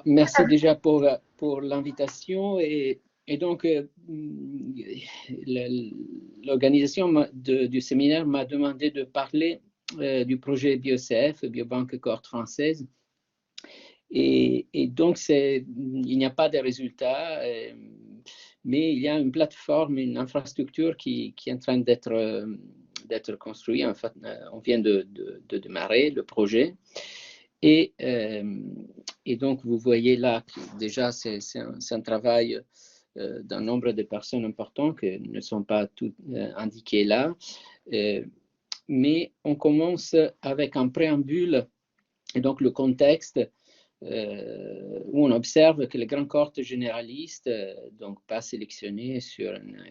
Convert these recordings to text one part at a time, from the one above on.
Merci déjà pour l'invitation et donc l'organisation du séminaire m'a demandé de parler du projet BioCF, Biobanque Cohorte Française. Et donc, il n'y a pas de résultats, mais il y a une plateforme, une infrastructure qui est en train d'être construite. En fait, on vient de démarrer le projet. Et donc, vous voyez là, déjà, c'est un travail d'un nombre de personnes importants qui ne sont pas toutes indiquées là. Mais on commence avec un préambule, et donc le contexte, où on observe que les grandes cohortes généralistes, donc pas sélectionnées sur une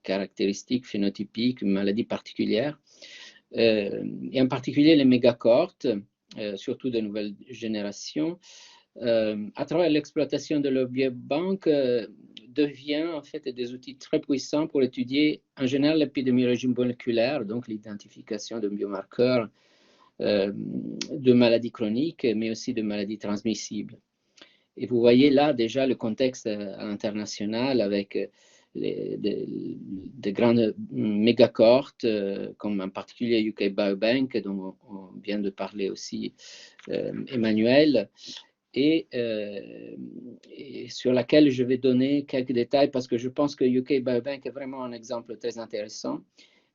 caractéristique phénotypique, une maladie particulière, et en particulier les mégacohortes, surtout de nouvelles générations, à travers l'exploitation de leur biobanque, devient en fait des outils très puissants pour étudier en général l'épidémiologie moléculaire, donc l'identification de biomarqueurs de maladies chroniques, mais aussi de maladies transmissibles. Et vous voyez là déjà le contexte international avec des grandes mégacohortes, comme en particulier UK Biobank, dont on vient de parler aussi Emmanuel, et sur laquelle je vais donner quelques détails parce que je pense que UK Biobank est vraiment un exemple très intéressant.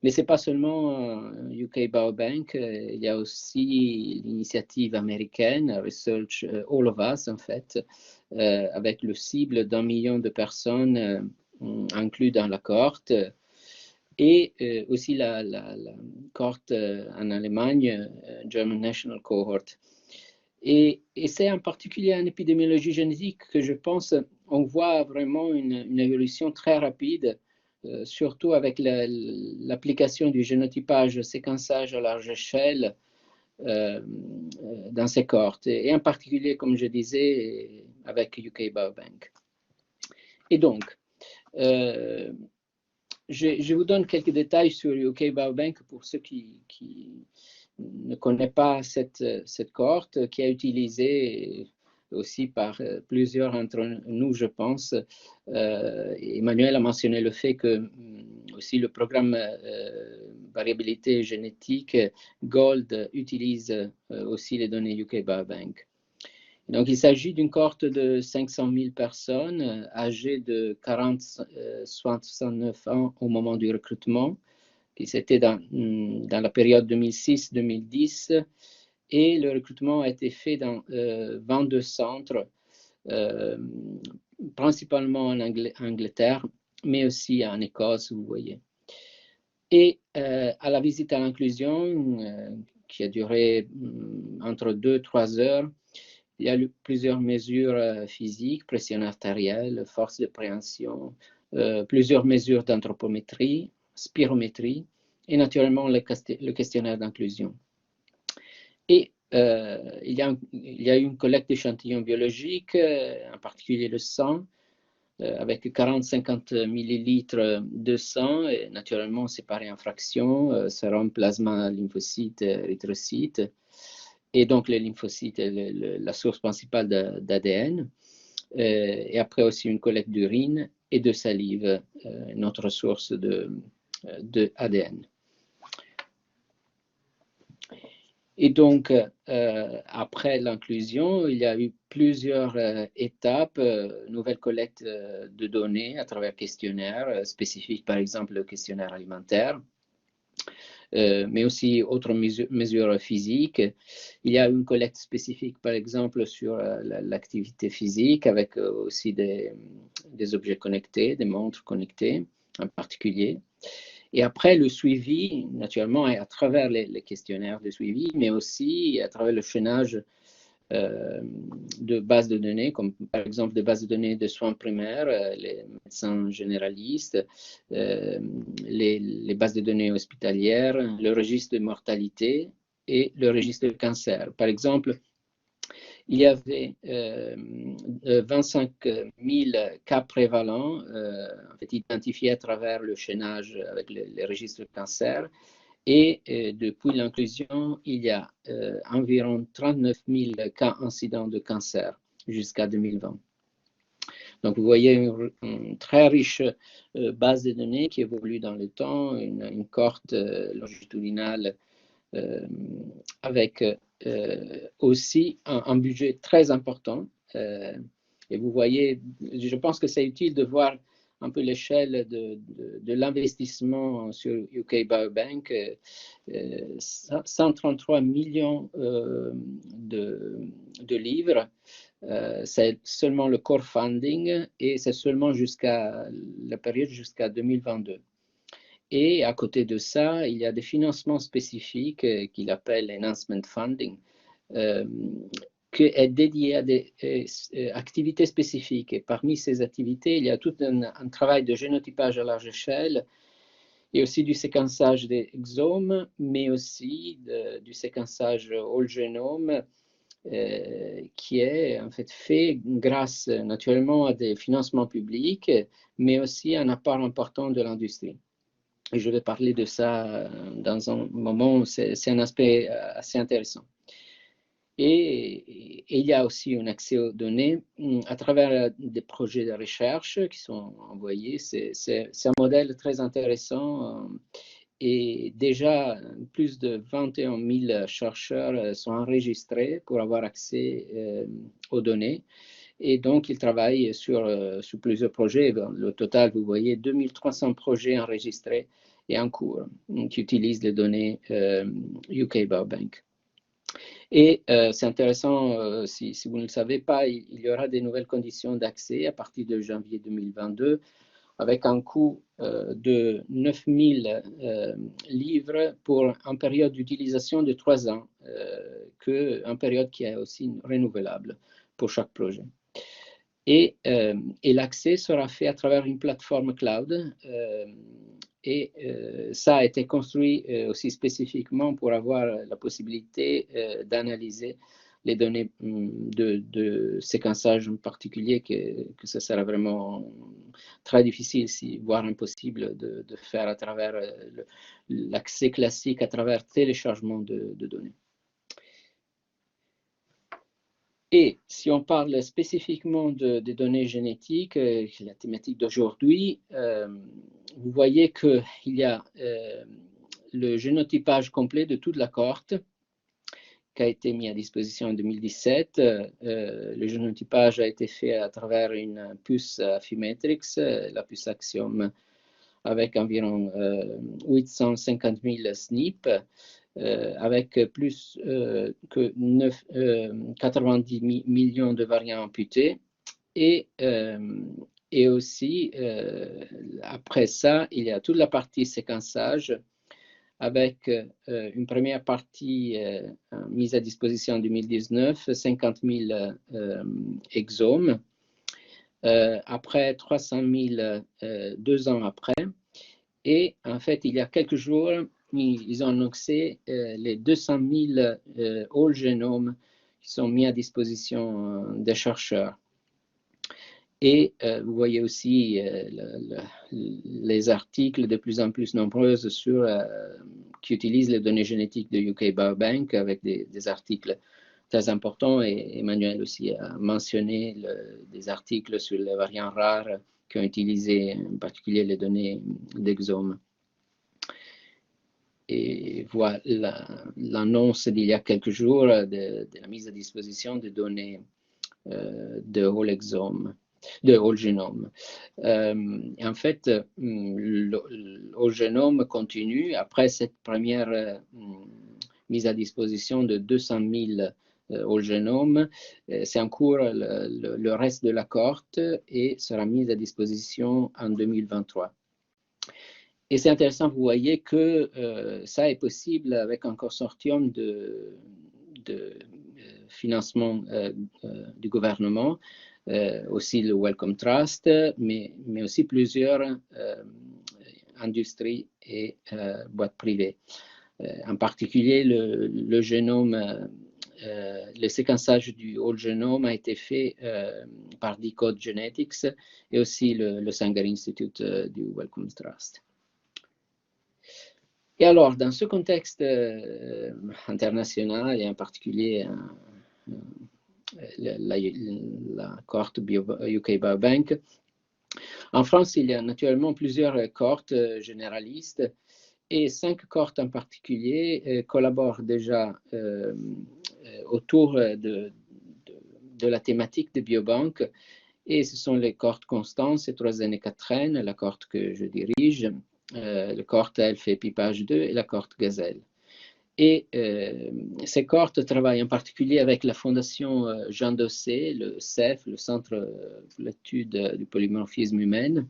Mais ce n'est pas seulement UK Biobank, il y a aussi l'initiative américaine, Research All of Us, en fait, avec le cible d'1 million de personnes inclus dans la cohorte, et aussi la cohorte en Allemagne, German National Cohort. Et c'est en particulier en épidémiologie génétique que je pense on voit vraiment une évolution très rapide, surtout avec l'application du génotypage, séquençage à large échelle dans ces cohortes, et en particulier, comme je disais, avec UK Biobank. Et donc, je vous donne quelques détails sur UK Biobank pour ceux qui ne connaissent pas cette cohorte, qui est utilisée aussi par plusieurs d'entre nous, je pense. Emmanuel a mentionné le fait que aussi le programme variabilité génétique GOLD utilise aussi les données UK Biobank. Donc, il s'agit d'une cohorte de 500 000 personnes âgées de 40 à 69 ans au moment du recrutement, qui c'était dans la période 2006-2010, et le recrutement a été fait dans 22 centres, principalement en Angleterre, mais aussi en Écosse, vous voyez. Et à la visite à l'inclusion, qui a duré entre 2 et 3 heures, il y a eu plusieurs mesures physiques, pression artérielle, force de préhension, plusieurs mesures d'anthropométrie, spirométrie, et naturellement le questionnaire d'inclusion. Et il y a eu une collecte d'échantillons biologiques, en particulier le sang, avec 40-50 millilitres de sang, et naturellement séparés en fractions, sérum, plasma, lymphocytes, érythrocytes. Et donc les lymphocytes est la source principale d'ADN. Et après aussi une collecte d'urine et de salive, notre source de ADN. Et donc, après l'inclusion, il y a eu plusieurs étapes, nouvelle collecte de données à travers questionnaires spécifiques, par exemple le questionnaire alimentaire, mais aussi autres mesures physiques. Il y a une collecte spécifique, par exemple, sur l'activité physique, avec aussi des objets connectés, des montres connectées en particulier. Et après, le suivi, naturellement, à travers les questionnaires de suivi, mais aussi à travers le chaînage de bases de données, comme par exemple des bases de données de soins primaires, les médecins généralistes, les bases de données hospitalières, le registre de mortalité et le registre de cancer. Par exemple, il y avait 25 000 cas prévalents en fait, identifiés à travers le chaînage avec les registres de cancer, Et depuis l'inclusion, il y a environ 39 000 cas incidents de cancer jusqu'à 2020. Donc, vous voyez une très riche base de données qui évolue dans le temps, une cohorte longitudinale avec aussi un budget très important. Et vous voyez, je pense que c'est utile de voir un peu l'échelle de l'investissement sur UK Biobank. 133 millions de livres. C'est seulement le core funding et c'est seulement jusqu'à la période jusqu'à 2022. Et à côté de ça, il y a des financements spécifiques qu'il appelle enhancement funding, qui est dédié à des activités spécifiques. Et parmi ces activités, il y a tout un travail de génotypage à large échelle et aussi du séquençage des exomes, mais aussi du séquençage whole genome qui est en fait grâce naturellement à des financements publics, mais aussi à un apport important de l'industrie. Et je vais parler de ça dans un moment, c'est un aspect assez intéressant. Et il y a aussi un accès aux données à travers des projets de recherche qui sont envoyés. C'est un modèle très intéressant et déjà plus de 21 000 chercheurs sont enregistrés pour avoir accès aux données. Et donc, ils travaillent sur plusieurs projets. Le total, vous voyez, 2300 projets enregistrés et en cours qui utilisent les données UK Biobank. Et c'est intéressant, si vous ne le savez pas, il y aura des nouvelles conditions d'accès à partir de janvier 2022 avec un coût de 9 000 livres pour une période d'utilisation de 3 ans, une période qui est aussi renouvelable pour chaque projet. Et l'accès sera fait à travers une plateforme cloud. Et ça a été construit aussi spécifiquement pour avoir la possibilité d'analyser les données de séquençage en particulier, que ça sera vraiment très difficile, voire impossible de faire à travers l'accès classique, à travers téléchargement de données. Et si on parle spécifiquement des données génétiques, la thématique d'aujourd'hui, vous voyez qu'il y a le génotypage complet de toute la cohorte qui a été mis à disposition en 2017. Le génotypage a été fait à travers une puce Affymetrix, la puce Axiom, avec environ 850 000 SNP. Avec plus que 90 millions de variants amputés. Et aussi, après ça, il y a toute la partie séquençage avec une première partie mise à disposition en 2019, 50 000 exomes. Après 300 000, 2 ans après. Et en fait, il y a quelques jours, ils ont annoncé les 200 000 whole génomes qui sont mis à disposition des chercheurs. Et vous voyez aussi les articles de plus en plus nombreux qui utilisent les données génétiques de UK Biobank avec des articles très importants. Et Emmanuel aussi a mentionné des articles sur les variants rares qui ont utilisé en particulier les données d'exomes. Et voilà l'annonce d'il y a quelques jours de la mise à disposition des données de whole exome, de whole genome. En fait, le whole genome continue après cette première mise à disposition de 200 000 whole genome. C'est en cours le reste de la cohorte et sera mise à disposition en 2023. Et c'est intéressant, vous voyez que ça est possible avec un consortium de financement du gouvernement, aussi le Wellcome Trust, mais aussi plusieurs industries et boîtes privées. En particulier, le génome, le séquençage du whole genome a été fait par Decode Genetics et aussi le Sanger Institute du Wellcome Trust. Et alors, dans ce contexte international, et en particulier la cohorte UK Biobank, en France, il y a naturellement plusieurs cohortes généralistes et 5 cohortes en particulier collaborent déjà autour de la thématique des biobanques. Et ce sont les cohortes Constance, C3N et 4N, la cohorte que je dirige, la cohorte ELF et Pipage 2 et la cohorte Gazelle. Et ces cohortes travaillent en particulier avec la Fondation Jean Dossé, le CEF, le Centre pour l'étude du polymorphisme humain,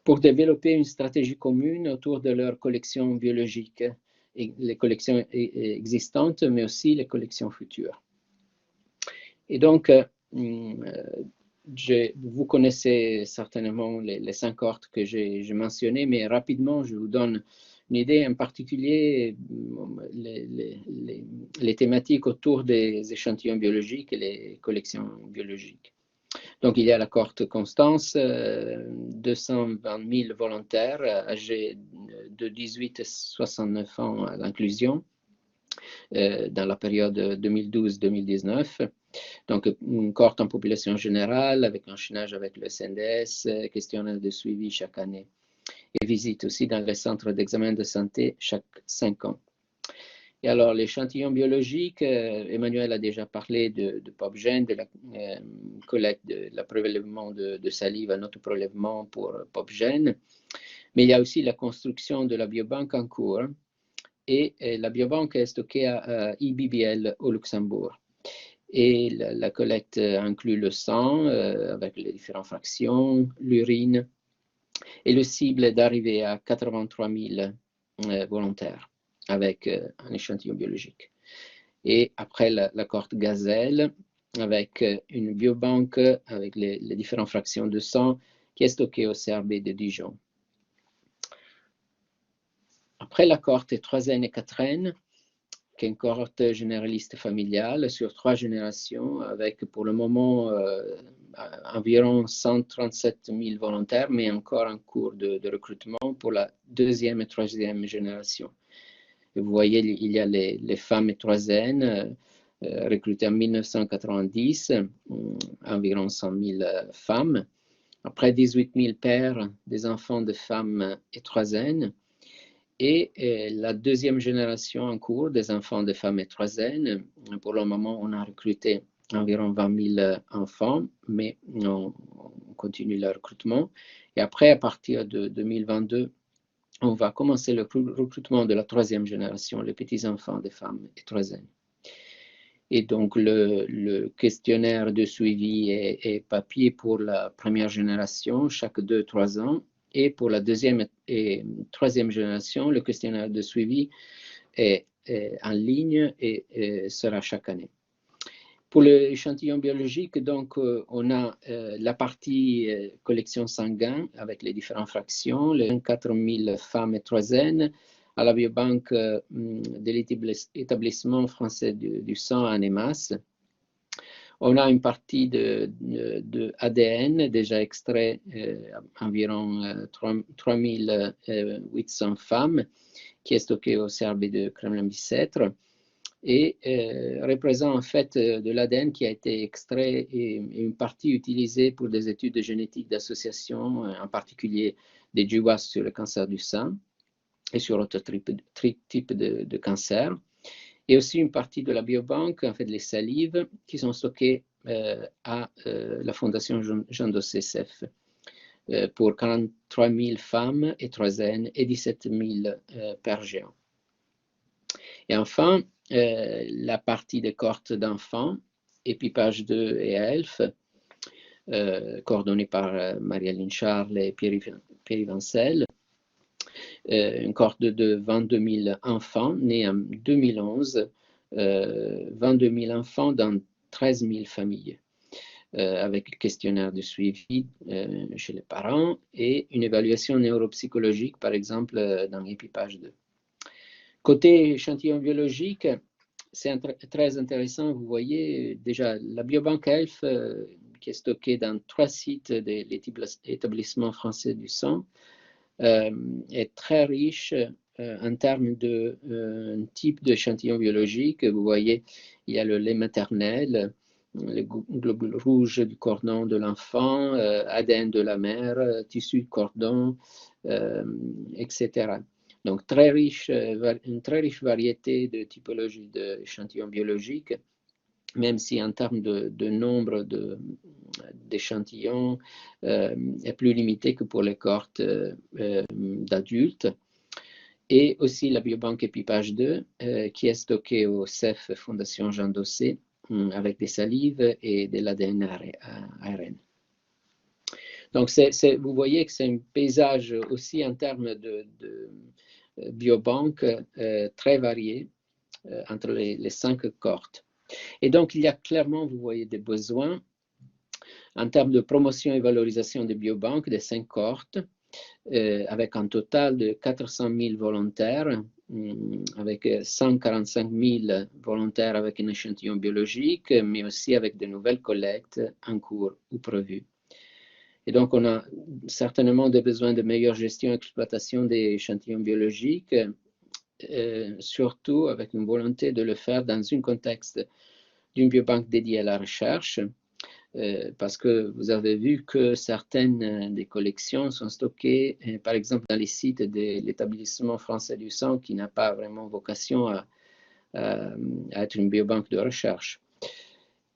pour développer une stratégie commune autour de leurs collections biologiques, et les collections existantes, mais aussi les collections futures. Et donc, vous connaissez certainement les 5 cohortes que j'ai mentionnées, mais rapidement, je vous donne une idée, en particulier les thématiques autour des échantillons biologiques et les collections biologiques. Donc, il y a la cohorte Constance, 220 000 volontaires âgés de 18 à 69 ans à l'inclusion dans la période 2012-2019. Donc, une cohorte en population générale avec enchaînage avec le SNDS, questionnaire de suivi chaque année et visite aussi dans les centres d'examen de santé chaque 5 ans. Et alors, l'échantillon biologique, Emmanuel a déjà parlé de PopGen, de la collecte, de la prélèvement de salive à notre prélèvement pour PopGen, mais il y a aussi la construction de la biobanque en cours et la biobanque est stockée à IBBL au Luxembourg. Et la collecte inclut le sang avec les différentes fractions, l'urine, et le cible est d'arriver à 83 000 volontaires avec un échantillon biologique. Et après la cohorte Gazelle, avec une biobanque avec les différentes fractions de sang qui est stockée au CRB de Dijon. Après la cohorte 3N et 4N, qui est une cohorte généraliste familiale sur 3 générations, avec pour le moment environ 137 000 volontaires, mais encore en cours de recrutement pour la 2e et 3e génération. Et vous voyez, il y a les femmes 3N recrutées en 1990, environ 100 000 femmes. Après 18 000 pères des enfants de femmes 3N. Et la 2e génération en cours des enfants de femmes 3N, pour le moment, on a recruté environ 20 000 enfants, mais on continue le recrutement. Et après, à partir de 2022, on va commencer le recrutement de la 3e génération, les petits-enfants des femmes 3N. Et donc, le questionnaire de suivi est papier pour la 1re génération, chaque 2-3 ans. Et pour la 2e et 3e génération, le questionnaire de suivi est en ligne et sera chaque année. Pour l'échantillon biologique, donc, on a la partie collection sanguine avec les différentes fractions, les 24 000 femmes 3N à la biobanque de l'établissement français du sang à Annemasse. On a une partie de ADN déjà extrait, environ 3800 femmes, qui est stocké au CRB de Kremlin-Bicêtre et représente en fait de l'ADN qui a été extrait et une partie utilisée pour des études de génétique d'association, en particulier des GWAS sur le cancer du sein et sur d'autres types de cancer. Et aussi une partie de la biobanque, en fait, les salives qui sont stockées à la Fondation Jean Dossé CEF pour 43 000 femmes 3N et 17 000 pères géants. Et enfin, la partie des cohortes d'enfants, Épipage 2 et ELF, coordonnée par Marie-Aline Charles et Pierre Vincel, une cohorte de 22 000 enfants nés en 2011, 22 000 enfants dans 13 000 familles, avec le questionnaire de suivi chez les parents et une évaluation neuropsychologique, par exemple, dans Épipage 2. Côté échantillon biologique, c'est très intéressant, vous voyez déjà la biobanque ELF qui est stockée dans 3 sites de l'établissement français du sang, est très riche en termes de type d'échantillon biologique. Vous voyez, il y a le lait maternel, les globules rouges du cordon de l'enfant, ADN de la mère, tissu de cordon, etc. Donc, une très riche variété de typologies d'échantillons biologiques, même si en termes de nombre d'échantillons est plus limité que pour les cohortes d'adultes. Et aussi la biobanque Epipage 2, qui est stockée au CEF Fondation Jean Dossé, avec des salives et de l'ADN ARN. Donc, vous voyez que c'est un paysage aussi en termes de biobanque très varié entre les 5 cohortes. Et donc, il y a clairement, vous voyez, des besoins en termes de promotion et valorisation des biobanques des 5 cohortes, avec un total de 400 000 volontaires, avec 145 000 volontaires avec un échantillon biologique, mais aussi avec de nouvelles collectes en cours ou prévues. Et donc, on a certainement des besoins de meilleure gestion et exploitation des échantillons biologiques, surtout avec une volonté de le faire dans un contexte d'une biobanque dédiée à la recherche, parce que vous avez vu que certaines des collections sont stockées, par exemple, dans les sites de l'établissement français du sang, qui n'a pas vraiment vocation à être une biobanque de recherche.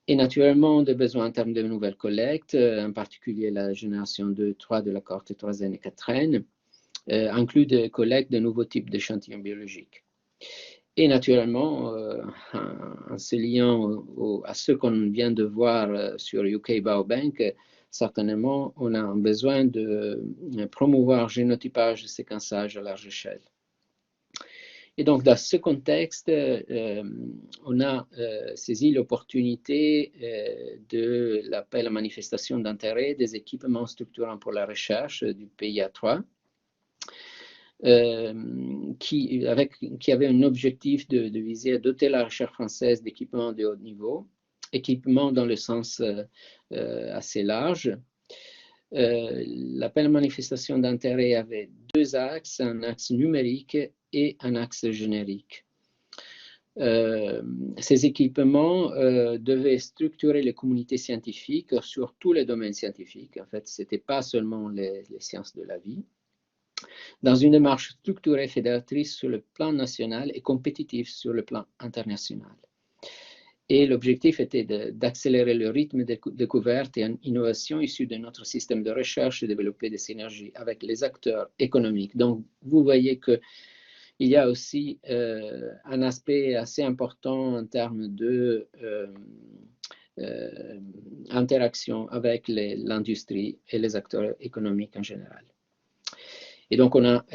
Et naturellement, des besoins en termes de nouvelles collectes, en particulier la génération 2-3 de la cohorte 3N et 4N, inclut des collectes de nouveaux types d'échantillons biologiques. Et naturellement, en se liant à ce qu'on vient de voir sur UK Biobank, certainement, on a un besoin de promouvoir génotypage et séquençage à large échelle. Et donc, dans ce contexte, on a saisi l'opportunité de l'appel à manifestation d'intérêt des équipements structurants pour la recherche du PIA3, qui avait un objectif de viser à doter la recherche française d'équipements de haut niveau, équipements dans le sens assez large. L'appel à manifestation d'intérêt avait 2 axes, un axe numérique et un axe générique. Ces équipements devaient structurer les communautés scientifiques sur tous les domaines scientifiques. En fait, ce n'était pas seulement les sciences de la vie, dans une démarche structurée fédératrice sur le plan national et compétitive sur le plan international. Et l'objectif était d'accélérer le rythme de découverte et innovation issu de notre système de recherche et développer des synergies avec les acteurs économiques. Donc, vous voyez qu'il y a aussi un aspect assez important en termes de interaction avec l'industrie et les acteurs économiques en général. Et donc, on a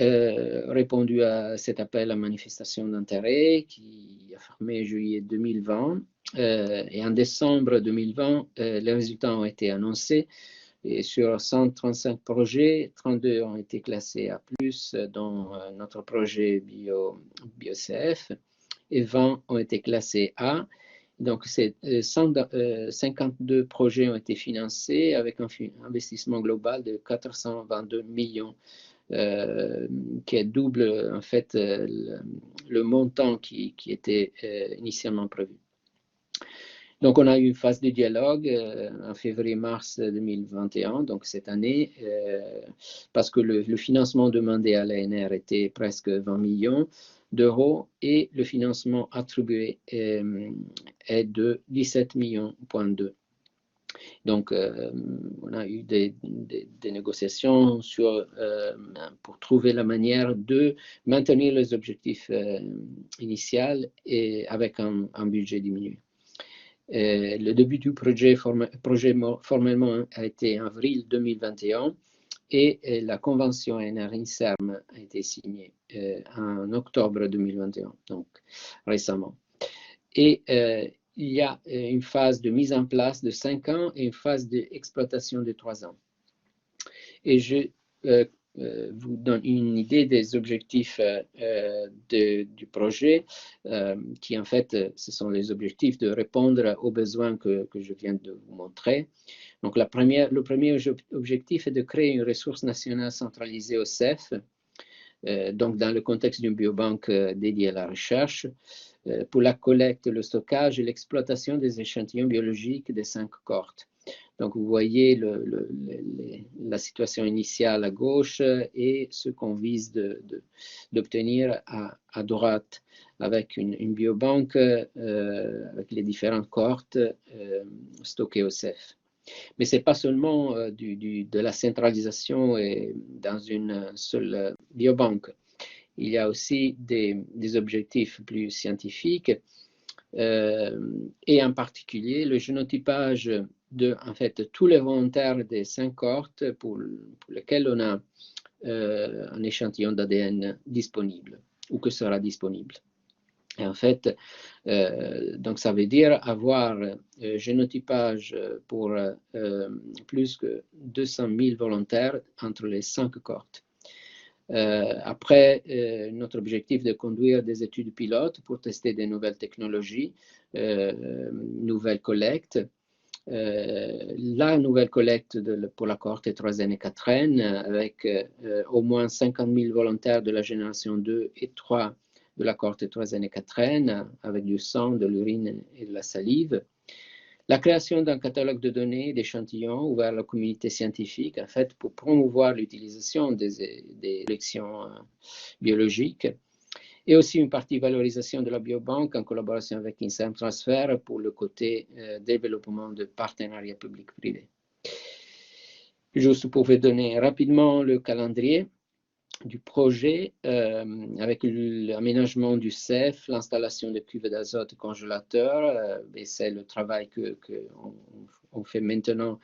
répondu à cet appel à manifestation d'intérêt qui a fermé juillet 2020. Et en décembre 2020, les résultats ont été annoncés. Et sur 135 projets, 32 ont été classés A+, dans notre projet BioCF, et 20 ont été classés A. Donc, 52 projets ont été financés avec un investissement global de 422 millions, qui est double en fait le montant qui était initialement prévu. Donc, on a eu une phase de dialogue en février-mars 2021, donc cette année, parce que le financement demandé à l'ANR était presque 20 millions d'euros et le financement attribué est de 17,2 millions. Donc, on a eu des négociations pour trouver la manière de maintenir les objectifs initiaux et avec un budget diminué. Le début du projet formellement a été en avril 2021 et la convention ANR-INSERM a été signée en octobre 2021, donc récemment. Et il y a une phase de mise en place de 5 ans et une phase d'exploitation de 3 ans. Et je vous donne une idée des objectifs du projet, qui en fait, ce sont les objectifs de répondre aux besoins que je viens de vous montrer. Donc, le premier objectif est de créer une ressource nationale centralisée au CEF, donc dans le contexte d'une biobanque dédiée à la recherche, pour la collecte, le stockage et l'exploitation des échantillons biologiques des 5 cohortes. Donc, vous voyez la situation initiale à gauche et ce qu'on vise d'obtenir à droite avec une biobanque avec les différentes cohortes stockées au CEF. Mais ce n'est pas seulement de la centralisation dans une seule biobanque. Il y a aussi des objectifs plus scientifiques et en particulier le génotypage de en fait, tous les volontaires des 5 cohortes pour lesquels on a un échantillon d'ADN disponible ou que sera disponible. Et en fait, donc ça veut dire avoir génotypage pour plus que 200 000 volontaires entre les 5 cohortes. Après, notre objectif de conduire des études pilotes pour tester des nouvelles technologies, nouvelles collectes. La nouvelle collecte pour la cohorte 3N et 4N, avec au moins 50 000 volontaires de la génération 2 et 3 de la cohorte 3N et 4N, avec du sang, de l'urine et de la salive. La création d'un catalogue de données d'échantillons ouvert à la communauté scientifique, en fait, pour promouvoir l'utilisation des collections biologiques, et aussi une partie valorisation de la biobanque en collaboration avec INSERM Transfer pour le côté développement de partenariats publics-privés. Juste pour vous donner rapidement le calendrier du projet avec l'aménagement du CEF, l'installation de cuves d'azote congélateurs, et c'est le travail qu'on fait maintenant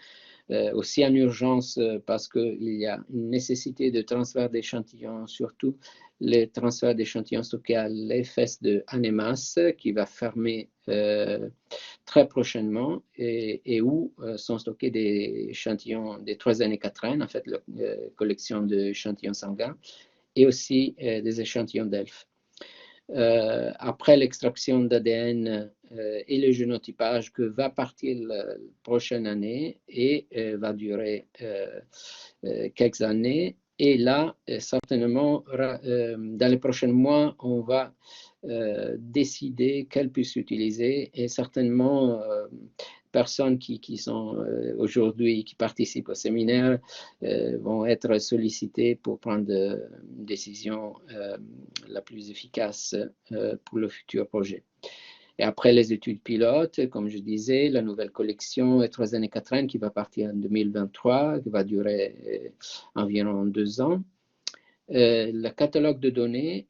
aussi en urgence parce qu'il y a une nécessité de transfert d'échantillons, surtout le transfert d'échantillons stockés à l'EFS de Annemasse qui va fermer très prochainement et où sont stockés des échantillons des 3N et 4N, en fait, la collection d'échantillons sanguins, et aussi des échantillons d'ELF. Après l'extraction d'ADN et le génotypage que va partir la prochaine année et va durer quelques années. Et là, certainement, dans les prochains mois, on va décider quelle puisse utiliser et certainement personnes qui sont aujourd'hui, qui participent au séminaire vont être sollicitées pour prendre une décision la plus efficace pour le futur projet. Et après les études pilotes, comme je disais, la nouvelle collection 3N et 4N qui va partir en 2023, qui va durer environ 2 ans. Le catalogue de données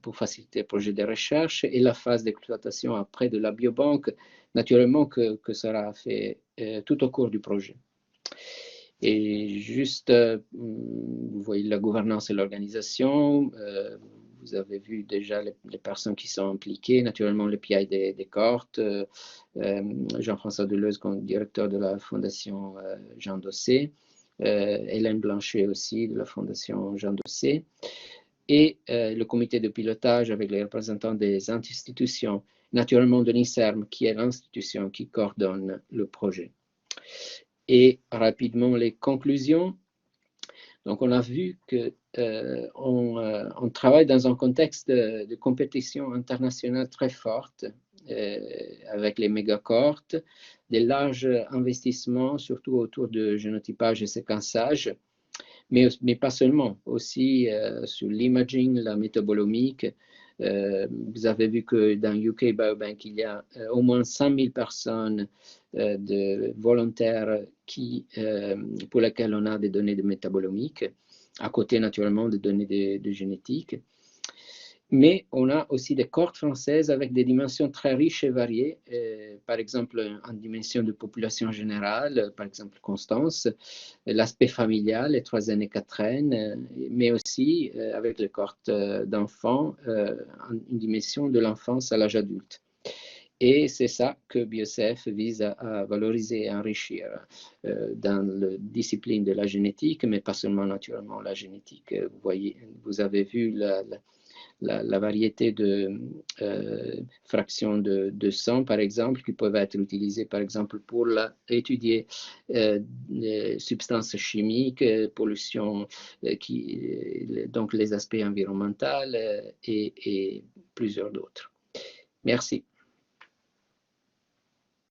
pour faciliter le projet de recherche et la phase d'exploitation après de la biobanque, naturellement que sera fait tout au cours du projet. Et juste, vous voyez la gouvernance et l'organisation, vous avez vu déjà les personnes qui sont impliquées, naturellement le PI des cohortes, Jean-François Deleuze comme directeur de la Fondation Jean Dossé, Hélène Blanchet aussi de la Fondation Jean Dossé, et le comité de pilotage avec les représentants des institutions, naturellement de l'INSERM qui est l'institution qui coordonne le projet. Et rapidement les conclusions. Donc on a vu que on travaille dans un contexte de compétition internationale très forte avec les mégacohortes, des larges investissements, surtout autour de génotypage et séquençage, mais pas seulement, aussi sur l'imaging, la métabolomique. Vous avez vu que dans UK Biobank, il y a au moins 100 000 personnes de volontaires pour lesquels on a des données de métabolomique, à côté naturellement des données de génétique. Mais on a aussi des cohortes françaises avec des dimensions très riches et variées, par exemple en dimension de population générale, par exemple Constance, l'aspect familial, les 3N et 4N, mais aussi avec les cohortes d'enfants, une dimension de l'enfance à l'âge adulte. Et c'est ça que BioCF vise à valoriser et enrichir dans la discipline de la génétique, mais pas seulement naturellement la génétique. Vous avez vu la variété de fractions de sang, par exemple, qui peuvent être utilisées, par exemple, pour étudier les substances chimiques, pollution, donc les aspects environnementaux et plusieurs d'autres. Merci.